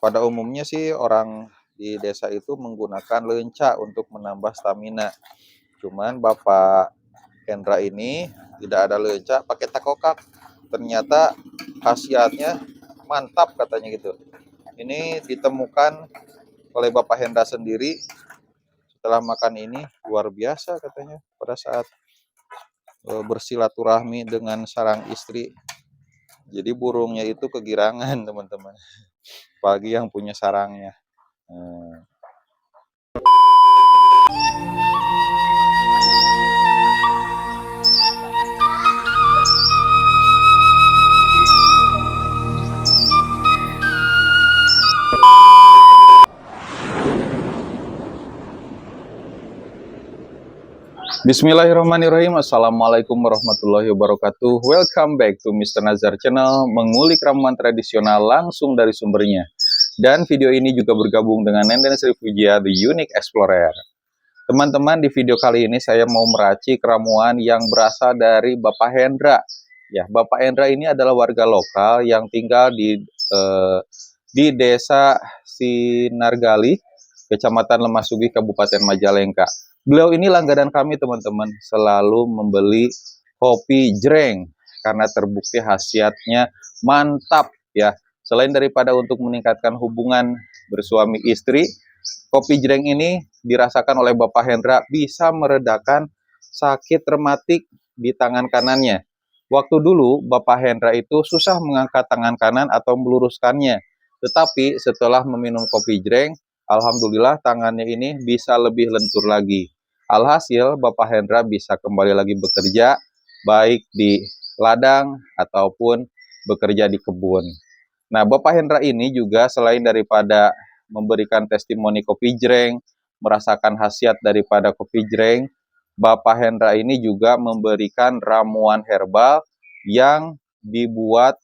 Pada umumnya sih orang di desa itu menggunakan lenca untuk menambah stamina. Cuman Bapak Hendra ini tidak ada lenca, pakai takokak. Ternyata khasiatnya mantap katanya gitu. Ini ditemukan oleh Bapak Hendra sendiri setelah makan ini luar biasa katanya pada saat bersilaturahmi dengan sarang istri. Jadi burungnya itu kegirangan teman-teman. Apalagi yang punya sarangnya. Hmm. Bismillahirrahmanirrahim. Assalamualaikum warahmatullahi wabarakatuh. Welcome back to Mr. Nazar Channel, mengulik ramuan tradisional langsung dari sumbernya. Dan video ini juga bergabung dengan Nenden Sri Pujia, The Unique Explorer. Teman-teman, di video kali ini saya mau meracik ramuan yang berasal dari Bapak Hendra. Ya, Bapak Hendra ini adalah warga lokal yang tinggal di Desa Sinargali, Kecamatan Lemahsugi, Kabupaten Majalengka. Beliau ini langganan kami teman-teman, selalu membeli kopi jreng karena terbukti khasiatnya mantap ya. Selain daripada untuk meningkatkan hubungan bersuami istri, kopi jreng ini dirasakan oleh Bapak Hendra bisa meredakan sakit rematik di tangan kanannya. Waktu dulu Bapak Hendra itu susah mengangkat tangan kanan atau meluruskannya. Tetapi setelah meminum kopi jreng, alhamdulillah tangannya ini bisa lebih lentur lagi. Alhasil Bapak Hendra bisa kembali lagi bekerja baik di ladang ataupun bekerja di kebun. Nah, Bapak Hendra ini juga selain daripada memberikan testimoni kopi jreng, merasakan khasiat daripada kopi jreng, Bapak Hendra ini juga memberikan ramuan herbal yang dibuat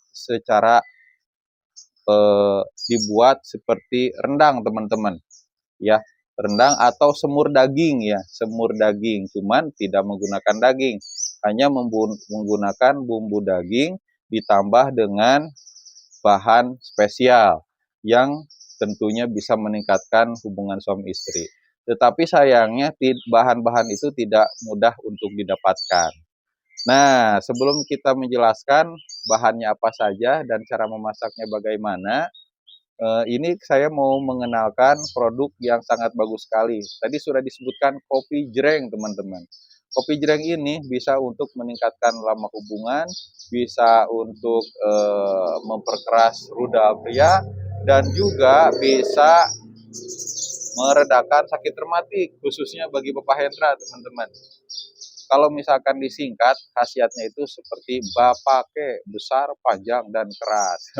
seperti rendang teman-teman ya, rendang atau semur daging ya, semur daging, cuman tidak menggunakan daging, hanya menggunakan bumbu daging ditambah dengan bahan spesial yang tentunya bisa meningkatkan hubungan suami istri. Tetapi sayangnya bahan-bahan itu tidak mudah untuk didapatkan. Nah, sebelum kita menjelaskan bahannya apa saja dan cara memasaknya bagaimana, ini saya mau mengenalkan produk yang sangat bagus sekali. Tadi sudah disebutkan kopi jreng, teman-teman. Kopi jreng ini bisa untuk meningkatkan lama hubungan, bisa untuk memperkeras rudal pria, dan juga bisa meredakan sakit rematik, khususnya bagi Bapak Hendra, teman-teman. Kalau misalkan disingkat, khasiatnya itu seperti bapake, besar, panjang, dan keras.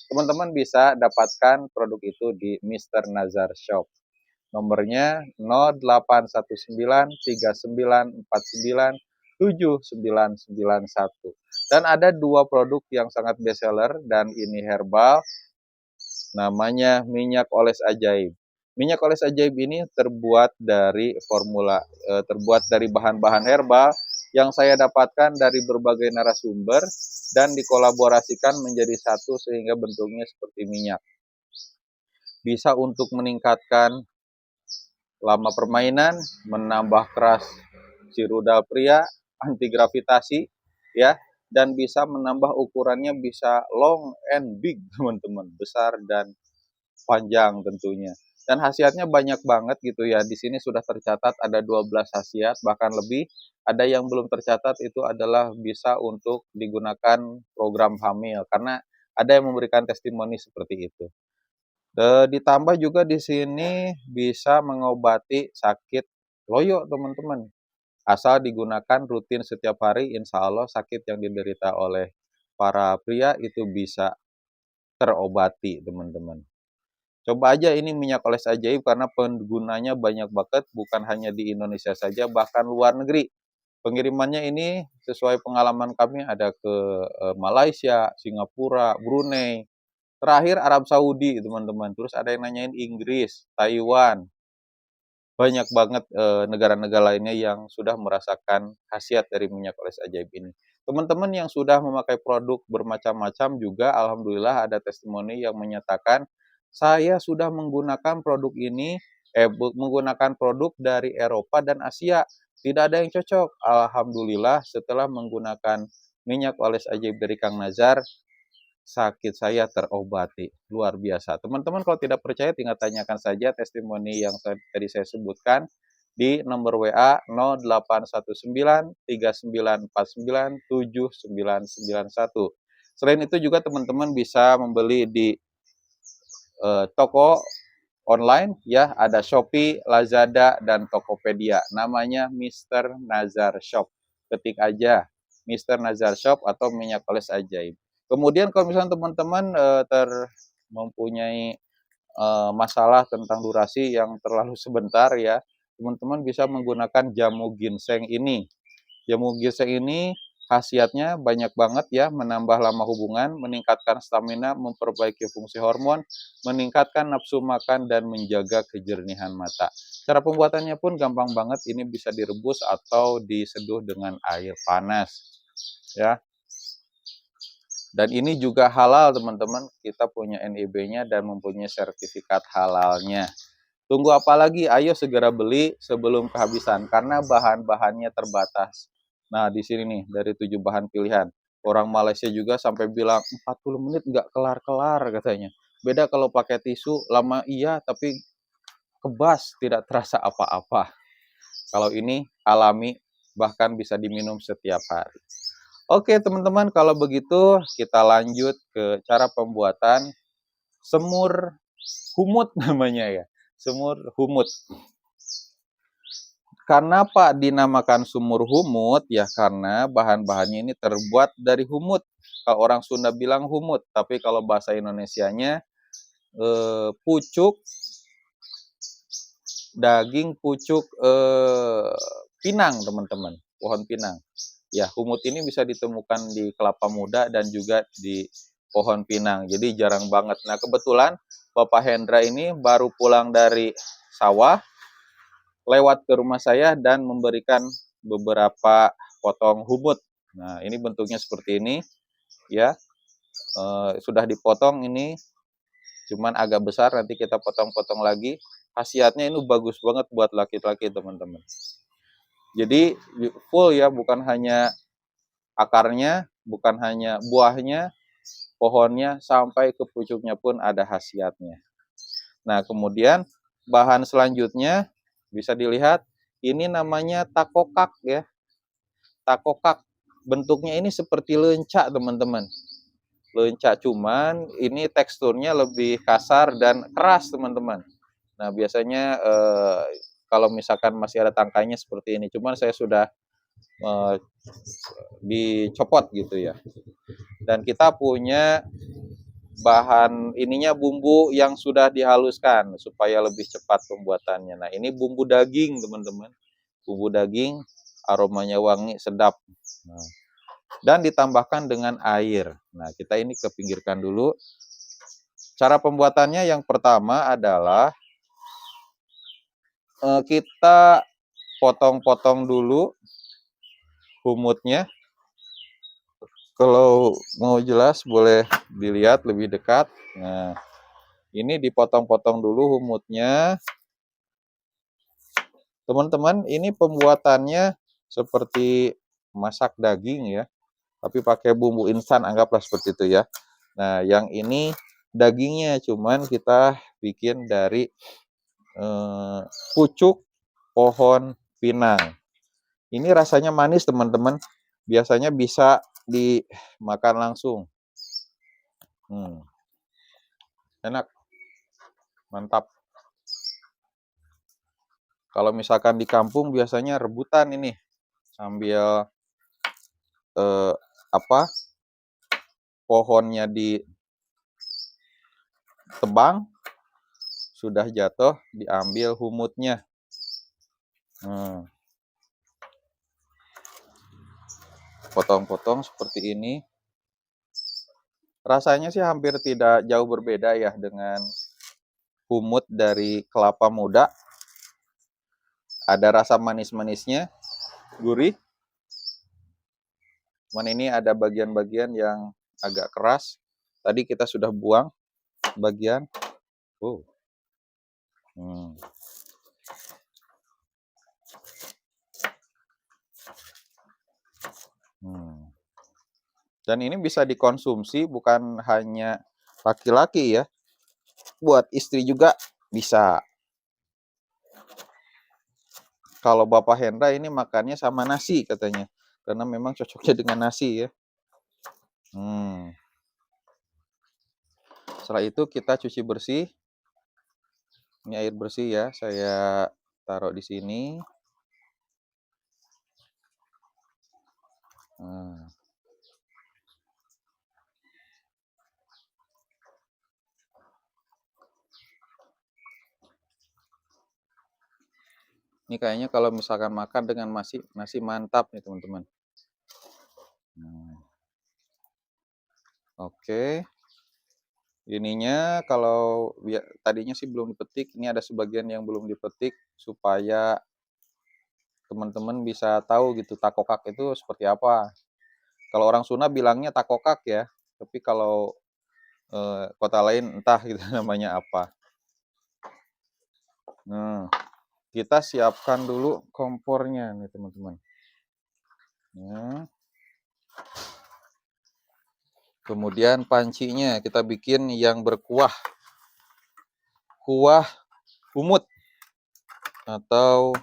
Teman-teman bisa dapatkan produk itu di Mr. Nazar Shop. Nomornya 081939497991. Dan ada dua produk yang sangat best seller dan ini herbal, namanya minyak oles ajaib. Minyak oles ajaib ini terbuat dari bahan-bahan herbal yang saya dapatkan dari berbagai narasumber dan dikolaborasikan menjadi satu sehingga bentuknya seperti minyak. Bisa untuk meningkatkan lama permainan, menambah keras si rudal pria, anti gravitasi ya, dan bisa menambah ukurannya, bisa long and big teman-teman, besar dan panjang tentunya. Dan khasiatnya banyak banget gitu ya. Di sini sudah tercatat ada 12 khasiat, bahkan lebih. Ada yang belum tercatat, itu adalah bisa untuk digunakan program hamil karena ada yang memberikan testimoni seperti itu. Ditambah juga di sini bisa mengobati sakit loyo teman-teman. Asal digunakan rutin setiap hari, insya Allah sakit yang diderita oleh para pria itu bisa terobati teman-teman. Coba aja ini minyak oles ajaib karena penggunanya banyak banget, bukan hanya di Indonesia saja, bahkan luar negeri. Pengirimannya ini sesuai pengalaman kami ada ke Malaysia, Singapura, Brunei, terakhir Arab Saudi teman-teman. Terus ada yang nanyain Inggris, Taiwan. Banyak banget negara-negara lainnya yang sudah merasakan khasiat dari minyak oles ajaib ini. Teman-teman yang sudah memakai produk bermacam-macam juga alhamdulillah ada testimoni yang menyatakan Saya sudah menggunakan produk ini, menggunakan produk dari Eropa dan Asia. Tidak ada yang cocok. Alhamdulillah setelah menggunakan minyak oles ajaib dari Kang Nazar, sakit saya terobati. Luar biasa. Teman-teman kalau tidak percaya tinggal tanyakan saja testimoni yang tadi saya sebutkan di nomor WA 081939497991. Selain itu juga teman-teman bisa membeli di toko online ya, ada Shopee, Lazada, dan Tokopedia. Namanya Mr. Nazar Shop. Ketik aja Mr. Nazar Shop atau minyak oles ajaib. Kemudian kalau misalnya teman-teman mempunyai masalah tentang durasi yang terlalu sebentar ya, teman-teman bisa menggunakan jamu ginseng ini. Jamu ginseng ini khasiatnya banyak banget ya, menambah lama hubungan, meningkatkan stamina, memperbaiki fungsi hormon, meningkatkan nafsu makan, dan menjaga kejernihan mata. Cara pembuatannya pun gampang banget, ini bisa direbus atau diseduh dengan air panas. Ya, dan ini juga halal teman-teman, kita punya NIB-nya dan mempunyai sertifikat halalnya. Tunggu apa lagi? Ayo segera beli sebelum kehabisan karena bahan-bahannya terbatas. Nah, di sini nih dari 7 bahan pilihan. Orang Malaysia juga sampai bilang 40 menit nggak kelar-kelar katanya. Beda kalau pakai tisu, lama iya tapi kebas, tidak terasa apa-apa. Kalau ini alami, bahkan bisa diminum setiap hari. Oke teman-teman, kalau begitu kita lanjut ke cara pembuatan semur humut namanya ya. Semur humut. Kenapa dinamakan sumur humut? Ya karena bahan-bahannya ini terbuat dari humut. Kalau orang Sunda bilang humut, tapi kalau bahasa Indonesianya pucuk daging, pucuk pinang teman-teman, pohon pinang. Ya humut ini bisa ditemukan di kelapa muda dan juga di pohon pinang. Jadi jarang banget. Nah kebetulan Bapak Hendra ini baru pulang dari sawah, lewat ke rumah saya dan memberikan beberapa potong humut. Nah, ini bentuknya seperti ini, ya. Sudah dipotong ini, cuman agak besar. Nanti kita potong-potong lagi. Khasiatnya ini bagus banget buat laki-laki, teman-teman. Jadi full ya, bukan hanya akarnya, bukan hanya buahnya, pohonnya, sampai ke pucuknya pun ada khasiatnya. Nah, kemudian bahan selanjutnya bisa dilihat, ini namanya takokak ya. Takokak. Bentuknya ini seperti leunca, teman-teman. Leunca, cuman ini teksturnya lebih kasar dan keras, teman-teman. Nah, biasanya kalau misalkan masih ada tangkainya seperti ini, cuman saya sudah dicopot gitu ya. Dan kita punya bahan ininya bumbu yang sudah dihaluskan supaya lebih cepat pembuatannya. Nah, ini bumbu daging, teman-teman. Bumbu daging, aromanya wangi, sedap. Nah, dan ditambahkan dengan air. Nah, kita ini kepinggirkan dulu. Cara pembuatannya yang pertama adalah kita potong-potong dulu humutnya. Kalau mau jelas boleh dilihat lebih dekat. Nah, ini dipotong-potong dulu humutnya. Teman-teman, ini pembuatannya seperti masak daging ya, tapi pakai bumbu instan, anggaplah seperti itu ya. Nah, yang ini dagingnya cuman kita bikin dari pucuk pohon pinang. Ini rasanya manis, teman-teman. Biasanya bisa dimakan langsung. Enak, mantap. Kalau misalkan di kampung biasanya rebutan ini sambil pohonnya ditebang, sudah jatuh diambil humutnya. Potong-potong seperti ini. Rasanya sih hampir tidak jauh berbeda ya dengan humut dari kelapa muda. Ada rasa manis-manisnya, gurih. Cuman ini ada bagian-bagian yang agak keras. Tadi kita sudah buang bagian. Oh. Hmm. Hmm. Dan ini bisa dikonsumsi bukan hanya laki-laki ya, buat istri juga bisa. Kalau Bapak Hendra ini makannya sama nasi katanya, karena memang cocoknya dengan nasi ya. Hmm. Setelah itu kita cuci bersih. Ini air bersih ya, saya taruh di sini. Nah. Ini kayaknya kalau misalkan makan dengan nasi mantap nih teman-teman. Oke. Ininya kalau tadinya sih belum dipetik, ini ada sebagian yang belum dipetik supaya teman-teman bisa tahu gitu takokak itu seperti apa. Kalau orang Sunda bilangnya takokak ya, tapi kalau kota lain entah gitu namanya apa. Nah, kita siapkan dulu kompornya nih teman-teman. Nah. Kemudian pancinya kita bikin yang berkuah. Kuah humut atau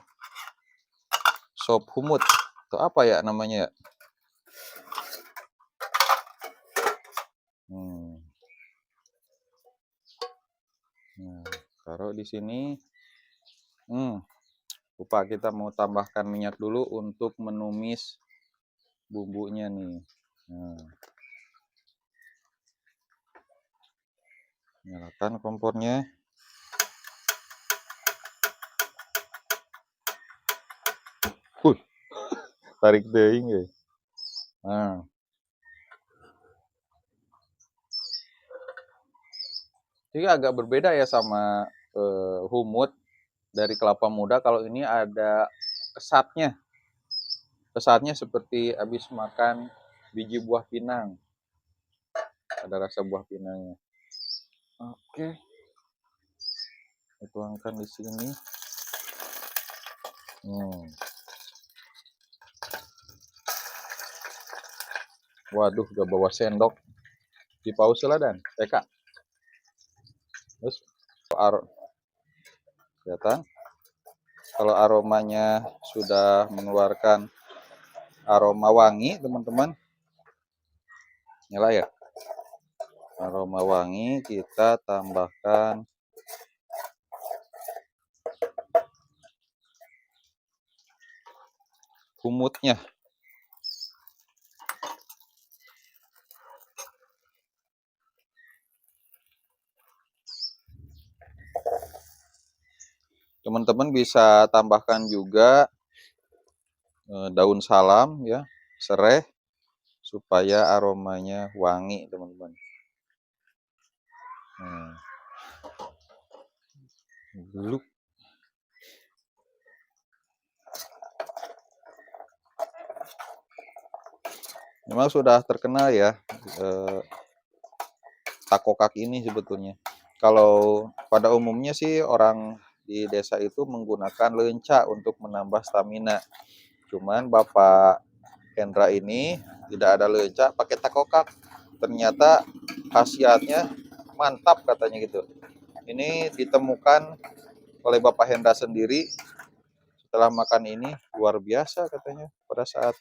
sop humut. Atau apa ya namanya ya? Nah, taruh di sini. Lupa kita mau tambahkan minyak dulu untuk menumis bumbunya nih. Nah, nyalakan kompornya. Tarik deing ya. Nah, ini agak berbeda ya sama humut dari kelapa muda. Kalau ini ada kesatnya. Kesatnya seperti habis makan biji buah pinang. Ada rasa buah pinangnya. Oke. Tuangkan di sini. Waduh, gak bawa sendok. Di pause lah dan Eka. Terus kelihatan kalau aromanya sudah mengeluarkan aroma wangi teman-teman, nyala ya. Aroma wangi, kita tambahkan humutnya. Teman-teman bisa tambahkan juga daun salam ya, serai supaya aromanya wangi teman-teman. Dulu memang sudah terkenal ya takokak ini sebetulnya. Kalau pada umumnya sih orang di desa itu menggunakan lenca untuk menambah stamina. Cuman Bapak Hendra ini tidak ada lenca, pakai takokak. Ternyata khasiatnya mantap katanya gitu. Ini ditemukan oleh Bapak Hendra sendiri setelah makan ini, luar biasa katanya pada saat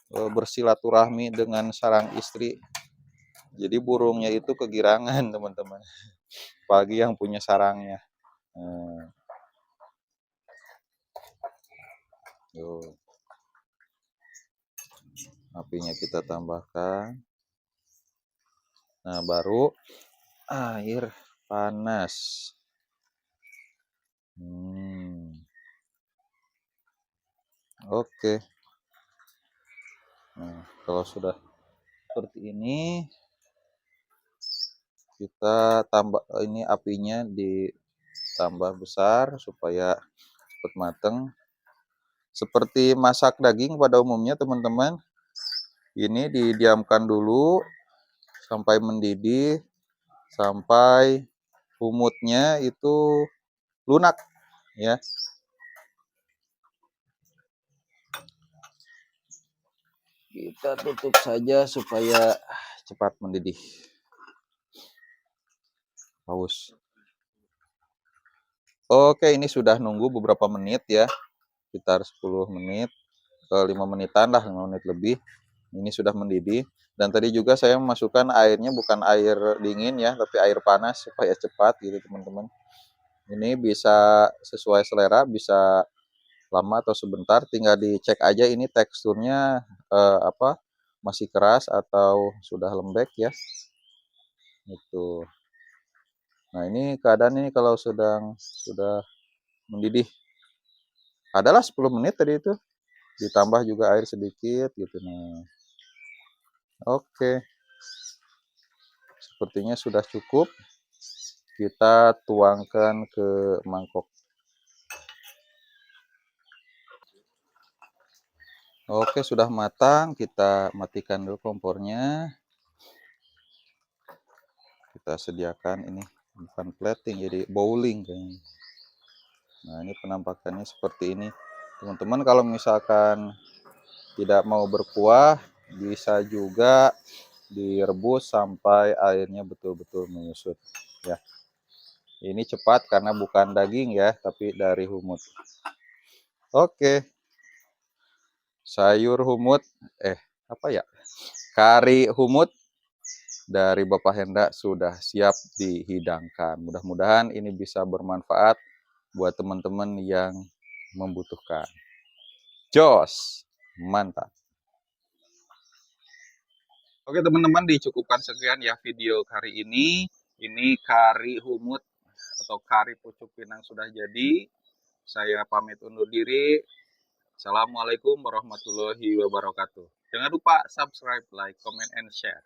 bersilaturahmi dengan sarang istri. Jadi burungnya itu kegirangan teman-teman. Pagi yang punya sarangnya. Apinya kita tambahkan. Nah, baru air panas. Oke. Nah, kalau sudah seperti ini, kita tambah ini apinya ditambah besar supaya cepat mateng. Seperti masak daging pada umumnya teman-teman, ini didiamkan dulu sampai mendidih, sampai humutnya itu lunak ya. Kita tutup saja supaya cepat mendidih. Haus. Oke, ini sudah nunggu beberapa menit ya, sekitar 10 menit ke 5 menitan lah, 5 menit lebih. Ini sudah mendidih. Dan tadi juga saya memasukkan airnya bukan air dingin ya, tapi air panas supaya cepat gitu teman-teman. Ini bisa sesuai selera, bisa lama atau sebentar, tinggal dicek aja ini teksturnya masih keras atau sudah lembek ya. Itu. Nah, ini keadaan ini kalau sudah mendidih. Adalah 10 menit tadi itu. Ditambah juga air sedikit gitu. Nah. Oke. Sepertinya sudah cukup. Kita tuangkan ke mangkok. Oke, sudah matang. Kita matikan dulu kompornya. Kita sediakan ini bukan plating, jadi bowling kayaknya. Nah, ini penampakannya seperti ini. Teman-teman kalau misalkan tidak mau berkuah, bisa juga direbus sampai airnya betul-betul menyusut ya. Ini cepat karena bukan daging ya, tapi dari humut. Oke. Sayur humut kari humut dari Bapak Henda sudah siap dihidangkan. Mudah-mudahan ini bisa bermanfaat buat teman-teman yang membutuhkan. Jos, mantap. Oke teman-teman, dicukupkan sekian ya video kali ini. Ini kari humut atau kari pucuk pinang sudah jadi. Saya pamit undur diri. Assalamualaikum warahmatullahi wabarakatuh. Jangan lupa subscribe, like, comment, and share.